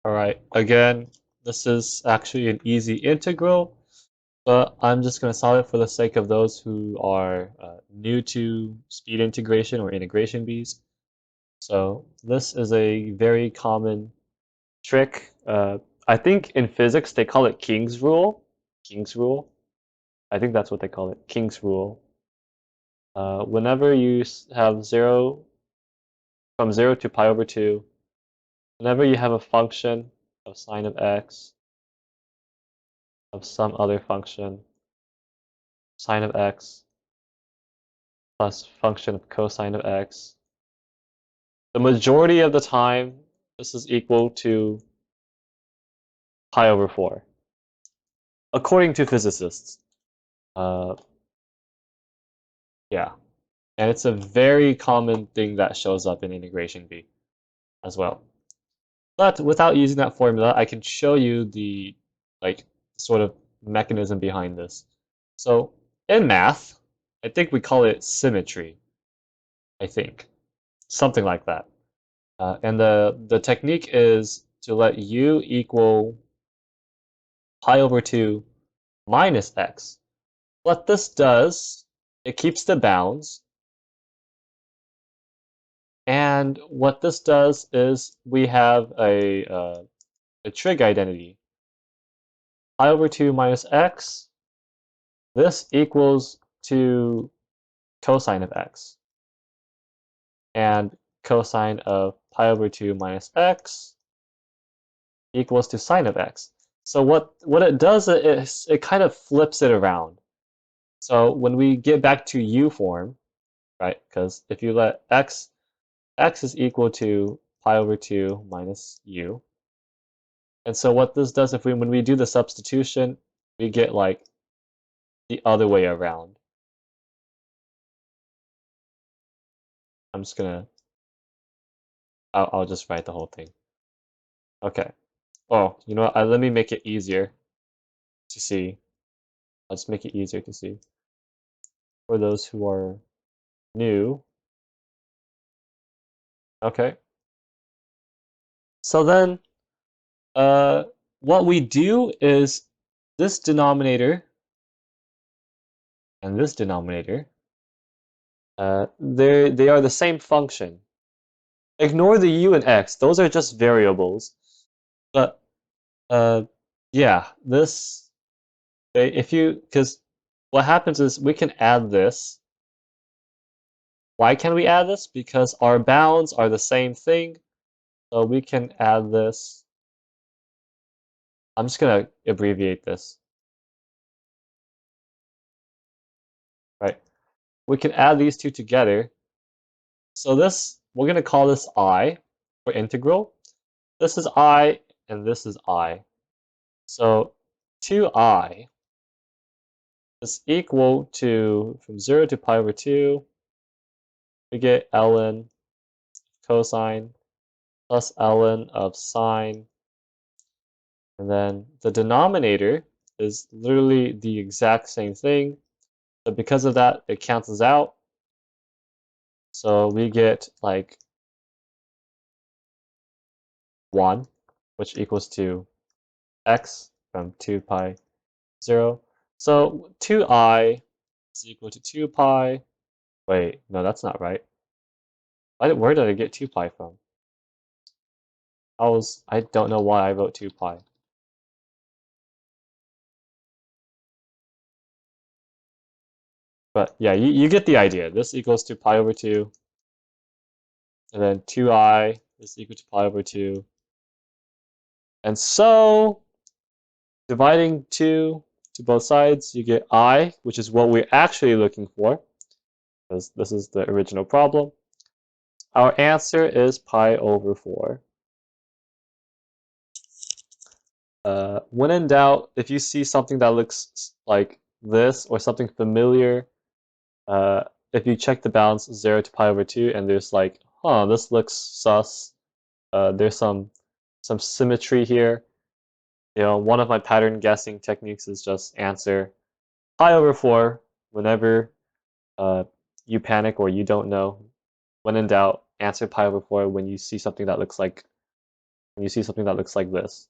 All right, again, this is actually an easy integral, but I'm just going to solve it for the sake of those who are new to speed integration or integration bees. So this is a very common trick. I think in physics they call it King's rule. King's rule. I think that's what they call it. King's rule. Whenever you have from 0 to pi over 2, whenever you have a function of sine of x, of some other function, sine of x, plus function of cosine of x, the majority of the time, this is equal to pi over 4, according to physicists. Uh, yeah, and it's a very common thing that shows up in integration B as well. But without using that formula, I can show you the like sort of mechanism behind this. So in math, I think we call it symmetry. I think something like that. And the technique is to let u equal pi over 2 minus x. What this does, it keeps the bounds. And what this does is we have a trig identity. Pi over 2 minus x, this equals to cosine of x. And cosine of pi over 2 minus x equals to sine of x. So what it does is it kind of flips it around. So when we get back to u form, right, because if you let x is equal to pi over 2 minus u. And so what this does, when we do the substitution, we get like the other way around. I'm just gonna, I'll just write the whole thing. Okay. Oh, you know what? Let me make it easier to see. I'll just make it easier to see for those who are new. Okay. So then, uh, what we do is this denominator and this denominator, they are the same function. Ignore the u and x; those are just variables. But yeah, this because what happens is we can add this. Why can we add this? Because our bounds are the same thing, so we can add this. I'm just gonna abbreviate this. Right? We can add these two together. So this, we're gonna call this I for integral. This is I and this is I. So 2I is equal to, from 0 to pi over 2, we get ln cosine plus ln of sine. And then the denominator is literally the exact same thing. But because of that, it cancels out. So we get like 1, which equals to x from 2 pi 0. So 2I is equal to 2 pi. Wait, no, that's not right. Where did I get 2 pi from? I don't know why I wrote 2 pi. But yeah, you get the idea. This equals to pi over 2. And then 2I is equal to pi over 2. And so, dividing 2 to both sides, you get I, which is what we're actually looking for, because this is the original problem. Our answer is pi over 4. When in doubt, if you see something that looks like this or something familiar, if you check the bounds 0 to pi over 2 and there's like, huh, this looks sus, there's some symmetry here. You know, one of my pattern guessing techniques is just answer pi over 4 whenever you panic or you don't know. When in doubt, answer pi over 4 when you see something that looks like and you see something that looks like this.